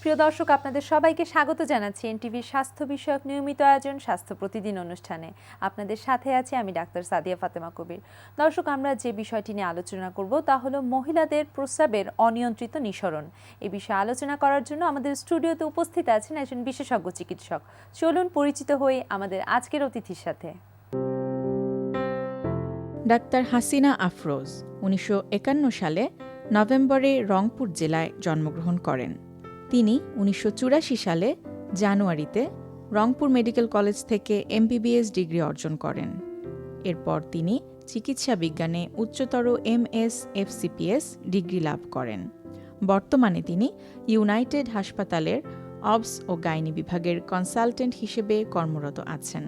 প্রিয় দর্শক, আপনাদের সবাইকে স্বাগত জানাচ্ছি এনটিভির স্বাস্থ্য বিষয়ক নিয়মিত আয়োজন স্বাস্থ্য প্রতিদিন অনুষ্ঠানে। আপনাদের সাথে আছি আমি ডাক্তার সাদিয়া ফাতেমা কবির। দর্শক, আমরা যে বিষয়টি নিয়ে আলোচনা করব তা হলো মহিলাদের প্রস্রাবের অনিয়ন্ত্রিত নিঃসরণ। এই বিষয়ে আলোচনা করার জন্য আমাদের স্টুডিওতে উপস্থিত আছেন একজন বিশেষজ্ঞ চিকিৎসক। চলুন পরিচিত হই আমাদের আজকের অতিথির সাথে। ডাক্তার হাসিনা আফরোজ 1951 সালে নভেম্বরে রংপুর জেলায় জন্মগ্রহণ করেন। তিনি 1984 সালে জানুয়ারিতে রংপুর মেডিকেল কলেজ থেকে এমবিবিএস ডিগ্রি অর্জন করেন। এরপর তিনি চিকিৎসা বিজ্ঞানে উচ্চতর এমএস এফসিপিএস ডিগ্রি লাভ করেন। বর্তমানে তিনি ইউনাইটেড হাসপাতালের অবস ও গাইনি বিভাগের কনসালটেন্ট হিসেবে কর্মরত আছেন।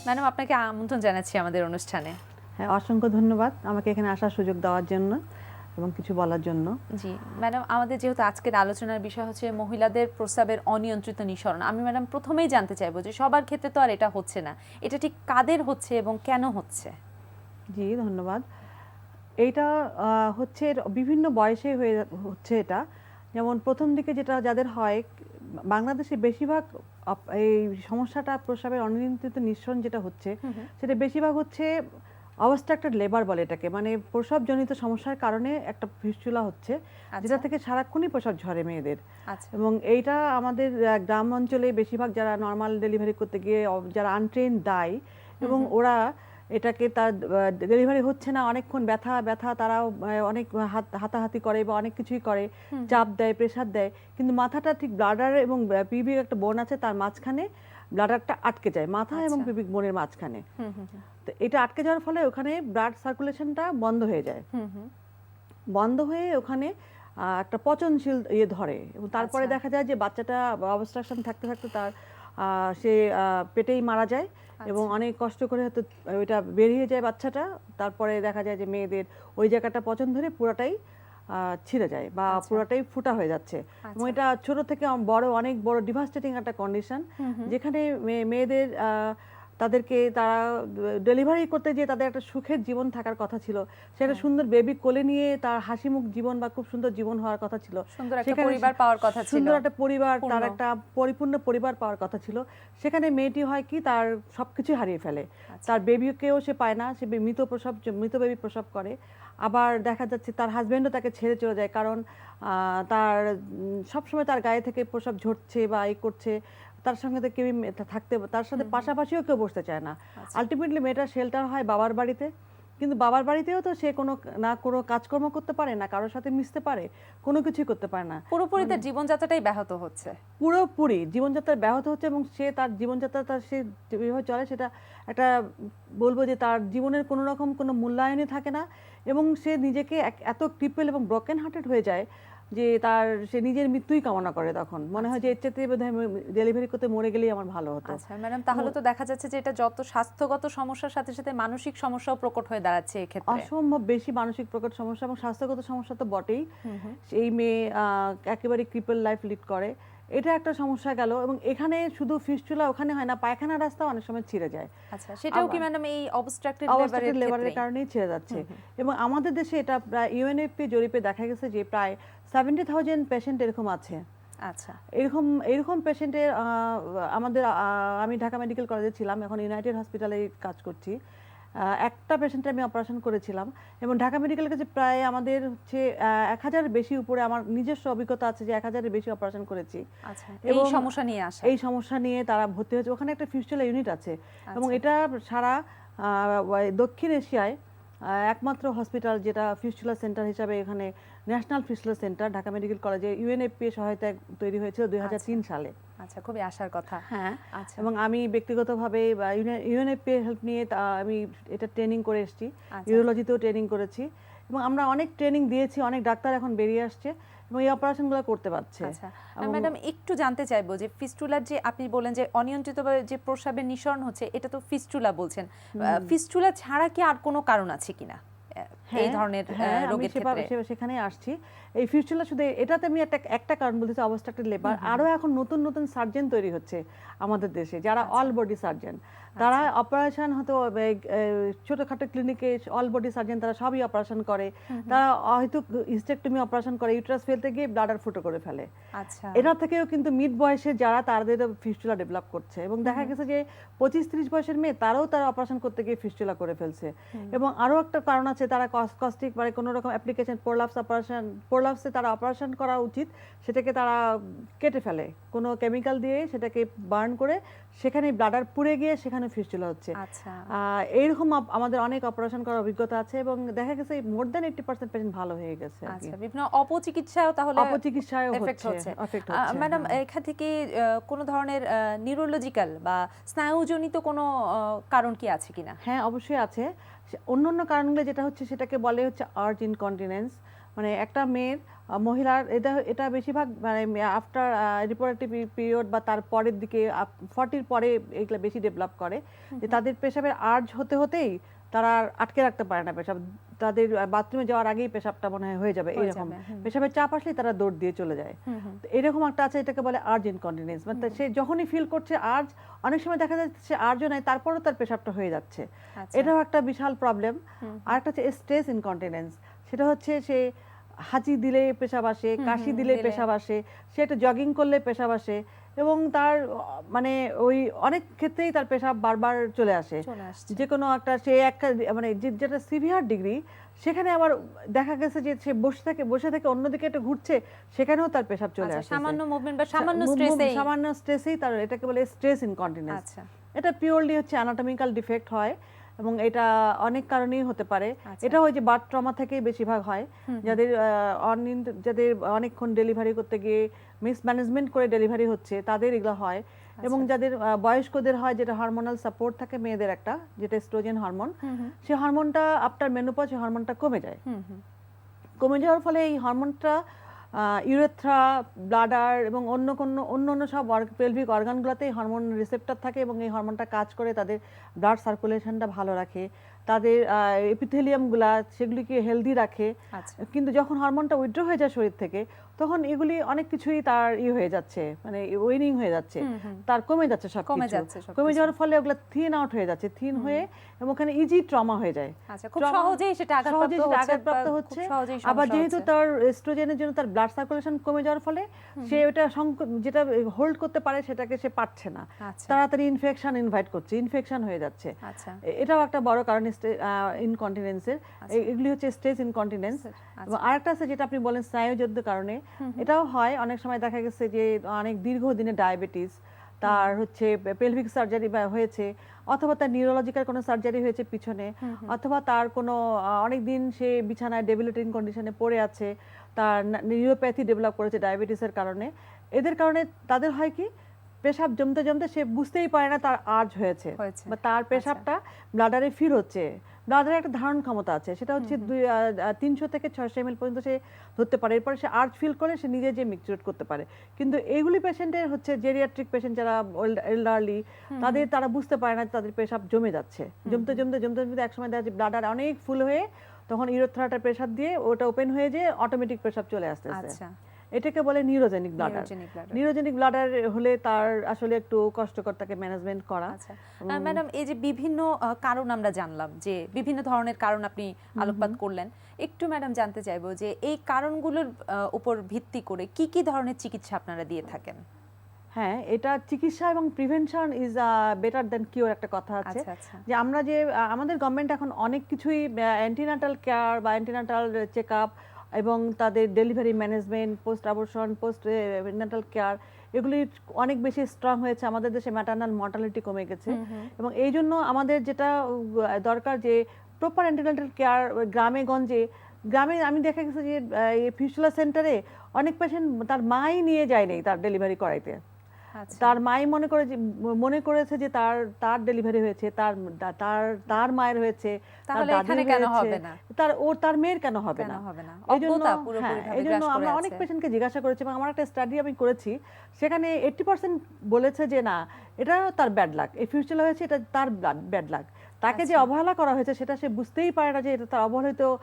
ম্যাডাম, আপনাকে আমন্ত্রণ জানাচ্ছি আমাদের অনুষ্ঠানে। হ্যাঁ, অসংখ্য ধন্যবাদ আমাকে এখানে আসার সুযোগ দেওয়ার জন্য এবং কিছু বলার জন্য। জি ম্যাডাম, আমাদের যেহেতু আজকের আলোচনার বিষয় হচ্ছে মহিলাদের প্রস্রাবের অনিয়ন্ত্রিত নিঃসরণ, আমি ম্যাডাম প্রথমেই জানতে চাইবো যে সবার ক্ষেত্রে তো আর এটা হচ্ছে না, এটা ঠিক কাদের হচ্ছে এবং কেন হচ্ছে? জি ধন্যবাদ। এইটা হচ্ছে বিভিন্ন বয়সে হচ্ছে এটা। যেমন প্রথম দিকে যেটা যাদের হয়, বাংলাদেশে বেশিরভাগ এই সমস্যাটা প্রস্রাবের অনিয়ন্ত্রিত নিঃসরণ যেটা হচ্ছে সেটা বেশিরভাগ হচ্ছে অবস্ট্রাক্টেড লেবার বলে এটাকে, মানে প্রসবজনিত সমস্যার কারণে একটা ফিস্টুলা হচ্ছে, যেটা থেকে সারাক্ষণই প্রসব ঝরে মেয়েদের। এবং এইটা আমাদের গ্রাম অঞ্চলে বেশিরভাগ যারা নর্মাল ডেলিভারি করতে গিয়ে যারা আনট্রেন দেয় এবং ওরা এটাকে তার ডেলিভারি হচ্ছে না, অনেকক্ষণ ব্যথা ব্যথা, তারাও অনেক হাতাহাতি করে বা অনেক কিছুই করে, চাপ দেয়, প্রেশার দেয়, কিন্তু মাথাটা ঠিক ব্লাডার এবং পিবিক একটা বোন আছে তার মাঝখানে ব্লাডারটা আটকে যায়, মাথা এবং পিবিক বোনের মাঝখানে। তো এটা আটকে যাওয়ার ফলে ওখানে ব্লাড সার্কুলেশনটা বন্ধ হয়ে যায়, বন্ধ হয়ে ওখানে একটা পচনশীল ধরে এবং তারপরে দেখা যায় যে বাচ্চাটা অবস্ট্রাকশন থাকতে থাকতে তার সে পেটেই মারা যায় এবং অনেক কষ্ট করে হয়তো ওইটা বেরিয়ে যায় বাচ্চাটা। তারপরে দেখা যায় যে মেয়েদের ওই জায়গাটা পচন ধরে পুরোটাই ছিঁড়ে যায় বা পুরোটাই ফুটা হয়ে যাচ্ছে। এবং এটা ছোট থেকে বড় অনেক বড় ডিভাস্টেটিং একটা কন্ডিশন, যেখানে মেয়েদের তাদেরকে তারা ডেলিভারি করতে গিয়ে তাদের একটা সুখের জীবন থাকার কথা ছিল, সেটা সুন্দর বেবি কোলে নিয়ে তার হাসি মুখ জীবন বা খুব সুন্দর জীবন হওয়ার কথা ছিল, সুন্দর একটা পরিবার পাওয়ার কথা ছিল, সুন্দর একটা পরিবার, তার একটা পরিপূর্ণ পরিবার পাওয়ার কথা ছিল। সেখানে মেয়েটি হয় কি, তার সবকিছু হারিয়ে ফেলে, তার বেবিকেও সে পায় না, সে মৃত বেবি প্রসব করে। আবার দেখা যাচ্ছে তার হাজবেন্ডও তাকে ছেড়ে চলে যায়, কারণ তার সবসময় তার গায়ে থেকে প্রসব ঝরছে বা এই করছে, তার সঙ্গে তো কেউই থাকতে, তার সাথে পাশাপাশিও কেউ বসতে চায় না। আলটিমেটলি মেয়েটার শেল্টার হয় বাবার বাড়িতে, কিন্তু বাবার বাড়িতেও তো সে কোনো কাজকর্ম করতে পারে না, কারোর সাথে মিশতে পারে, কোনো কিছুই করতে পারে না, পুরোপুরি তার জীবনযাত্রাটাই ব্যাহত হচ্ছে, পুরোপুরি জীবনযাত্রা ব্যাহত হচ্ছে। এবং সে তার জীবনযাত্রা সে যেভাবে চলে সেটা একটা বলবো যে তার জীবনের কোনো রকম কোনো মূল্যায়নই থাকে না এবং সে নিজেকে এত ক্রিপেল এবং ব্রকেন হার্টেড হয়ে যায় যে সে নিজের মৃত্যুই কামনা করে। তখন মনে হয় যে এর চেয়ে বোধহয় ডেলিভারি করতে মরে গেলেই আমার ভালো হতো। আচ্ছা ম্যাডাম, তাহলে তো দেখা যাচ্ছে যে এটা যত স্বাস্থ্যগত সমস্যার সাথে সাথে মানসিক সমস্যাও প্রকট হয়ে দাঁড়াচ্ছে এক্ষেত্রে। অসম্ভব বেশি মানসিক প্রকট সমস্যা এবং স্বাস্থ্যগত সমস্যা তো বটেই। এই মেয়ে একেবারে ক্রিপল লাইফ লিড করে, এটা একটা সমস্যা গেল। এবং এখানে শুধু ফিস্টুলা ওখানে হয় না, পায়খানা রাস্তা অনেক সময় ছিঁড়ে যায়। আচ্ছা, সেটাও কি ম্যাডাম এই অবস্ট্রাক্টেড লেবারের কারণেই ছিঁড়ে যাচ্ছে। এবং আমাদের দেশে এটা প্রায় ইউএনএফপি জরিপে দেখা গেছে যে প্রায় 70,000 পেশেন্ট এরকম আছে। আচ্ছা, এরকম পেশেন্টের আমাদের আমি ঢাকা মেডিকেল কলেজে ছিলাম, এখন ইউনাইটেড হসপিটালে কাজ করছি। একটা পেশেন্টের আমি অপারেশন করেছিলাম এবং ঢাকা মেডিকেলের কাছে প্রায় আমাদের হচ্ছে 1000 বেশি উপরে, আমার নিজস্ব অভিজ্ঞতা আছে যে 1000-এর বেশি অপারেশন করেছি। আচ্ছা, এই সমস্যা নিয়ে তারা ভর্তি হয়েছে। ওখানে একটা ফিস্টুলা ইউনিট আছে এবং এটা সারা দক্ষিণ এশিয়ায় একমাত্র হসপিটাল যেটা ফিস্টুলা সেন্টার হিসাবে, এখানে national fistula centre Dhaka medical কলেজে ইউএনএফপি সহায়তায় তৈরি হয়েছিল 2003 সালে। আচ্ছা, খুবই আশার কথা। হ্যাঁ, এবং আমি ব্যক্তিগতভাবে ইউএনএফপি হেল্প নিয়ে আমি এটা ট্রেনিং করে এসেছি, ইউরোলজিতেও ট্রেনিং করেছি এবং আমরা অনেক ট্রেনিং দিয়েছি, অনেক ডাক্তার এখন বেরিয়ে আসছে এবং এই অপারেশনগুলো করতে পারছে। আচ্ছা ম্যাডাম, একটু জানতে চাইবো যে ফিস্টুলার যে আপনি বলেন যে অনিয়ন্ত্রিতভাবে যে প্রস্রাবের নিঃসরণ হচ্ছে, এটা তো ফিস্টুলা বলছেন, ফিস্টুলা ছাড়া কি আর কোনো কারণ আছে কিনা এই ধরনের রোগের ক্ষেত্রে? সেখানে আসছি। এই ফিস্টুলা শুধু এটাতে আমি একটা কারণ বলতেছি, অবস্ট্রাক্টেড লেবার। আরো এখন নতুন নতুন সার্জন তৈরি হচ্ছে আমাদের দেশে, যারা অল বডি সার্জন, তারা অপারেশন হয়তো ছোটখাটো ক্লিনিকে অল বডি সার্জন তারা সবই অপারেশন করে, তারা হয়তো হিস্টেক্টমি অপারেশন করে, ইউটেরাস ফেলতে গিয়ে ব্লাডার ফুটো করে ফেলে। আচ্ছা, এটা থেকেও কিন্তু মিড বয়সে যারা তাদের ফিস্টুলা ডেভেলপ করছে, এবং দেখা গেছে যে 25-30 বয়সের মেয়ে তারাও তারা অপারেশন করতে গিয়ে ফিস্টুলা করে ফেলছে। এবং আরো একটা কারণ আছে, তারা কস্টিক মানে কোনো রকম অ্যাপ্লিকেশন প্রোলাপসে তারা অপারেশন করা উচিত, সেটাকে তারা কেটে ফেলে কোনো কেমিক্যাল দিয়ে, সেটাকে বার্ন করে, সেখানে ব্লাডার পুড়ে গিয়ে সেখানে ফিস্টুলা হচ্ছে। আচ্ছা, এইরকম আমাদের অনেক অপারেশন করার অভিজ্ঞতা আছে, এবং দেখা গেছে মোর দ্যান 80% পেশেন্ট ভালো হয়ে গেছে। আচ্ছা, বিভিন্ন অপচিকিৎসাও তাহলে অপচিকিৎসায় এফেক্ট হচ্ছে। ম্যাডাম, এখান থেকে কোনো ধরনের নিউরোলজিক্যাল বা স্নায়ুজনিত কোনো কারণ কি আছে কিনা? হ্যাঁ, অবশ্যই আছে। অন্যান্য কারণগুলো যেটা হচ্ছে সেটাকে বলে হচ্ছে আর্জ ইনকন্টিনেন্স, মানে একটা মেয়ের মহিলার এটা বেশিরভাগ মানে আফটার রিপ্রোডাক্টিভ পিরিয়ড বা তার পরের দিকে 40-র পরে এগুলো বেশি ডেভেলপ করে, যে তাদের পেশাবের আর্জ হতে হতেই তারা আর আটকে রাখতে পারে না পেশাব, তাদের বাথরুমে যাওয়ার আগেই পেশাবটা মনে হয় হয়ে যাবে, এরকম পেশাবের চাপ আসলে তারা দৌড় দিয়ে চলে যায়। তো এরকম একটা আছে, এটাকে বলে আর্জ ইনকন্টিনেন্স, মানে সে যখনই ফিল করছে আর্জ, অনেক সময় দেখা যাচ্ছে সে আর্জও নাই তারপরেও তার পেশাবটা হয়ে যাচ্ছে, এটাও একটা বিশাল প্রবলেম। আর একটা হচ্ছে স্ট্রেস ইনকন্টিনেন্স, সেটা হচ্ছে সে হাঁচি দিলে পেশাব আসে, কাশি দিলে পেশাব আসে, সে একটু জগিং করলে পেশাব আসে, এবং তার মানে ওই অনেক ক্ষেত্রেই তার পেশাব বারবার চলে আসে, যে কোনো একটা সে একটা মানে যেটা সিভিয়ার ডিগ্রি, সেখানে আবার দেখা গেছে যে সে বসে থেকে অন্যদিকে একটু ঘুরছে, সেখানেও তার পেশাব চলে আসে, সামান্য মুভমেন্ট বা সামান্য স্ট্রেসেই তার, এটাকে বলে স্ট্রেস ইনকন্টিনেন্স। এটা পিওরলি হচ্ছে অ্যানাটমিক্যাল ডিফেক্ট হয়, এবং এটা অনেক কারণেই হতে পারে। এটা ওই যে বার্থ ট্রমা থেকেই বেশিরভাগ হয়, যাদের অনেকক্ষণ ডেলিভারি করতে গিয়ে মিসম্যানেজমেন্ট করে ডেলিভারি হচ্ছে তাদের এগুলো হয়, এবং যাদের বয়স্কদের হয়, যেটা হরমোনাল সাপোর্ট থাকে মেয়েদের একটা, যেটা এস্ট্রোজেন হরমোন, সেই হরমোনটা আফটার মেনোপজ সেই হরমোনটা কমে যায়। কমে যাওয়ার ফলে এই হরমোনটা ইউরেথ্রা, ব্লাডার এবং অন্য সব পেলভিক অর্গানগুলোতেই হরমোন রিসেপ্টর থাকে, এবং এই হরমোনটা কাজ করে তাদের ব্লাড সার্কুলেশনটা ভালো রাখে, তাদের এপিথেলিয়ামগুলা সেগুলিকে হেলদি রাখে। কিন্তু যখন হরমোনটা উইথড্র হয়ে যায় শরীর থেকে, তখন এগুলি অনেক কিছুই তার হয়ে যাচ্ছে, মানে ওয়েনিং হয়ে যাচ্ছে, তার কমে যাচ্ছে সব কমে যাওয়ার ফলে ওগুলা থিন আউট হয়ে যাচ্ছে, থিন হয়ে, এবং ওখানে ইজি ট্রমা হয়ে যায়, খুব সহজেই সেটা আঘাতপ্রাপ্ত হচ্ছে। আবার যেহেতু তার এস্ট্রোজেনের জন্য তার ব্লাড সার্কুলেশন কমে যাওয়ার ফলে সে ওটা যেটা হোল্ড করতে পারে সেটাকে সে পারছে না, তাড়াতাড়ি ইনফেকশন হয়ে যাচ্ছে। এটাও একটা বড় কারণ ইনকন্টিনেন্সের। এগুলি হচ্ছে স্ট্রেস ইনকন্টিনেন্স। এবং আরেকটা আছে যেটা আপনি বলেন স্নায়ুজনিত কারণে, এটাও হয় অনেক সময়, দেখা গেছে যে অনেক দীর্ঘদিনে ডায়াবেটিস, তার হচ্ছে পেলভিক সার্জারি হয়েছে, অথবা তার নিউরোলজিক্যাল কোনো সার্জারি হয়েছে পিছনে, অথবা তার কোনো অনেক দিন সে বিছানায় ডেবিলিটিং কন্ডিশনে পড়ে আছে, তার নিউরোপ্যাথি ডেভেলপ করেছে ডায়াবেটিসের কারণে। এদের কারণে তাদের হয় কি, পেশাব জমতে জমতে সে বুঝতেই পারে না তার আর্জ হয়েছে, বা তার পেশাবটা ব্লাডারে ফিল হচ্ছে। ব্লাডারে একটা ধারণ ক্ষমতা আছে, সেটা হচ্ছে 300 থেকে 600 ml পর্যন্ত সে ধরতে পারে, এরপরে সে আর্জ ফিল করে সে নিজে যে মিক্সচার করতে পারে। কিন্তু এইগুলি পেশেন্টের হচ্ছে জেরিয়াট্রিক পেশেন্ট যারা এল্ডারলি, তারা বুঝতে পারে না তাদের পেশাব জমে যাচ্ছে, জমতে একসময় দেখা যাচ্ছে ব্লাডার অনেক ফুল হয়ে, তখন ইউরোথ্রাটার প্রেসার দিয়ে ওটা ওপেন হয়ে যে অটোমেটিক পেশাব চলে আসতেছে। এটাকে বলে নিউরোজেনিক ব্লাডার। নিউরোজেনিক ব্লাডার হলে তার আসলে একটু কষ্টকর তাকে ম্যানেজমেন্ট করা। ম্যাডাম, এই যে বিভিন্ন কারণ আমরা জানলাম, যে বিভিন্ন ধরনের কারণ আপনি আলোকপাত করলেন, একটু ম্যাডাম জানতে চাইবো যে এই কারণগুলোর উপর ভিত্তি করে কি কি ধরনের চিকিৎসা আপনারা দিয়ে থাকেন? হ্যাঁ, এটা চিকিৎসা এবং prevention is better than cure একটা কথা আছে, যে আমরা যে আমাদের গভর্নমেন্ট এখন অনেক কিছুই অ্যান্টিনাটাল কেয়ার বা অ্যান্টিনাটাল চেকআপ এবং তাদের delivery management, post abortion, post Natal care, এগুলি অনেক বেশি স্ট্রং হয়েছে। আমাদের দেশে ম্যাটারনাল মর্টালিটি কমে গেছে, এবং এই জন্য আমাদের যেটা দরকার যে প্রপার অ্যান্টিনাটাল কেয়ার গ্রামে আমি দেখা গেছে যে ফিস্টুলা সেন্টারে অনেক পেশেন্ট তার মাই নিয়ে যায়নি তার ডেলিভারি করাইতে, তার মাই মনে করেছে যে তার ডেলিভারি হয়েছে, তার মায়ের হয়েছে, তার মেয়ের কেন হবে না। এই জন্য আমরা অনেক পেশেন্টকে জিজ্ঞাসা করেছি, এবং আমার একটা স্টাডি আমি করেছি, সেখানে 80% বলেছে যে না, এটা তার ব্যাড লাক, এই ফিস্টুলা হয়েছে, এটা তার ব্যাড লাক। তাকে যে আচ্ছা। অবহেলা করা হয়েছে সেটা সে বুঝতেই পারে না যে এটা তার অবহেলিত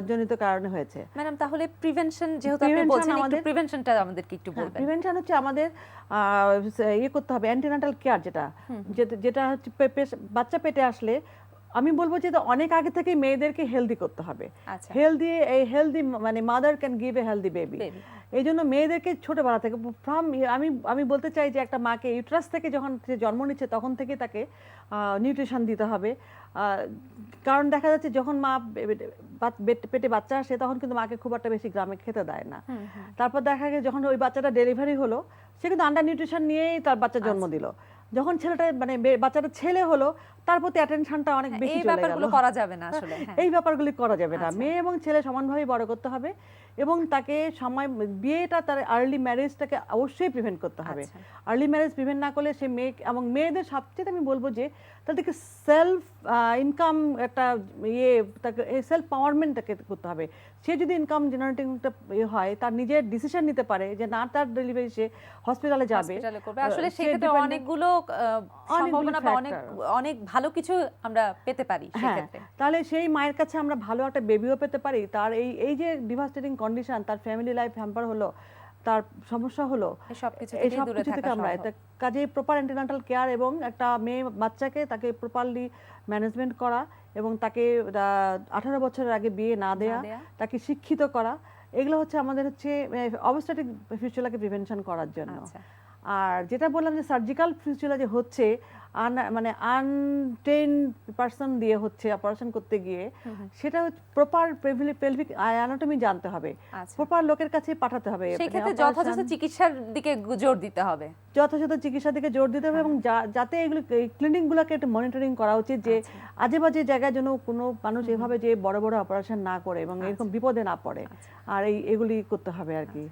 জনিত কারণে হয়েছে। ম্যাডাম তাহলে প্রিভেনশন যেহেতু আপনি Prevention বলছেন একটু আমাদের- প্রিভেনশনটা আমাদেরকে একটু বলবেন। প্রিভেনশন হচ্ছে আমাদের ইয়ে করতে হবে, অ্যান্টিনাটাল কেয়ার, যেটা হচ্ছে বাচ্চা পেটে আসলে আমি বলবো যে এটা অনেক আগে থেকে মেয়েদেরকে হেলদি করতে হবে। আচ্ছা। হেলদি মানে mother can give a healthy baby. Baby। এই জন্য মেয়েদেরকে ছোটবেলা থেকে আমি বলতে চাই যে একটা মাকে ইউট্রাস থেকে যখন সে জন্ম নিচ্ছে তখন থেকে তাকে নিউট্রিশন দিতে হবে। কারণ দেখা যাচ্ছে যখন মা পেটে বাচ্চা আসে তখন কিন্তু মাকে খুব একটা বেশি গ্রামে খেতে দেয় না। তারপর দেখা গেছে যখন ওই বাচ্চাটা ডেলিভারি হলো সে কিন্তু আন্ডার নিউট্রিশন নিয়েই তার বাচ্চা জন্ম দিল। যখন ছেলেটা মানে বাচ্চাটা ছেলে হলো তার প্রতি অ্যাটেনশনটা অনেক বেশি এই চলে গেল। ব্যাপারগুলো করা যাবে না আসলে। হ্যাঁ। এই ব্যাপারগুলি করা যাবে না। আচ্ছা। মেয়ে এবং ছেলে সমানভাবে বড় করতে হবে এবং তাকে বিয়েটা তার আর্লি ম্যারেজটাকে অবশ্যই প্রিভেন্ট করতে হবে। আচ্ছা। আর্লি ম্যারেজ প্রিভেন্ট না করলে সে মেয়ে এবং মেয়েদের সবচেয়ে আমি বলবো যে তাদেরকে সেলফ ইনকাম একটা তাকে সেলফ পাওয়ারমেন্ট তাকে করতে হবে। সে যদি ইনকাম জেনারেটিংটা হয় তার নিজের ডিসিশন নিতে পারে যে না তার ডেলিভারি সে হসপিটালে যাবে। হসপিটালে করবে। আসলে সেক্ষেত্রে অনেকগুলো সম্ভাবনা বা অনেক ভালো কিছু আমরা পেতে পারি সেক্ষেত্রে। তাহলে সেই মায়ের কাছে আমরা ভালো একটা বেবিও পেতে পারি। তার এই যে ডিভাস্টেটিং কন্ডিশন, তার ফ্যামিলি লাইফ হ্যাম্পার হলো, তার সমস্যা হলো, এই সবকিছু এই থেকে সব দূরে কিছু থেকে থাকা আমরা সম্ভব। কাজে প্রপার অ্যান্টিনাটাল কেয়ার এবং একটা মেয়ে বাচ্চাকে তাকে প্রপারলি ম্যানেজমেন্ট করা এবং তাকে 18 বছরের আগে বিয়ে না দেয়া, তাকে শিক্ষিত করা, এগুলো হচ্ছে আমাদের অবস্ট্যাটিক ফিস্টুলাকে প্রিভেনশন করার জন্য। আচ্ছা। আর যেটা বললাম যে সার্জিক্যাল ফিস্টুলা যে হচ্ছে মানে আনট্রেন পারসন দিয়ে হচ্ছে অপারেশন করতে গিয়ে, সেটা হচ্ছে প্রপার পেলভিক অ্যানাটমি জানতে হবে, আচ্ছা। প্রপার লোকের কাছে পাঠাতে হবে। সেই ক্ষেত্রে যথাযথ চিকিৎসার দিকে জোর দিতে হবে। যথাযথ চিকিৎসার দিকে জোর দিতে হবে এবং যাতে এগুলো ক্লিনিকগুলোকে একটু মনিটরিং করা উচিত যে আজে বাজে জায়গায় যেন কোনো মানুষ এভাবে যে বড় বড় অপারেশন না করে এবং এরকম বিপদে না পড়ে। আর এগুলি করতে হবে আর কি।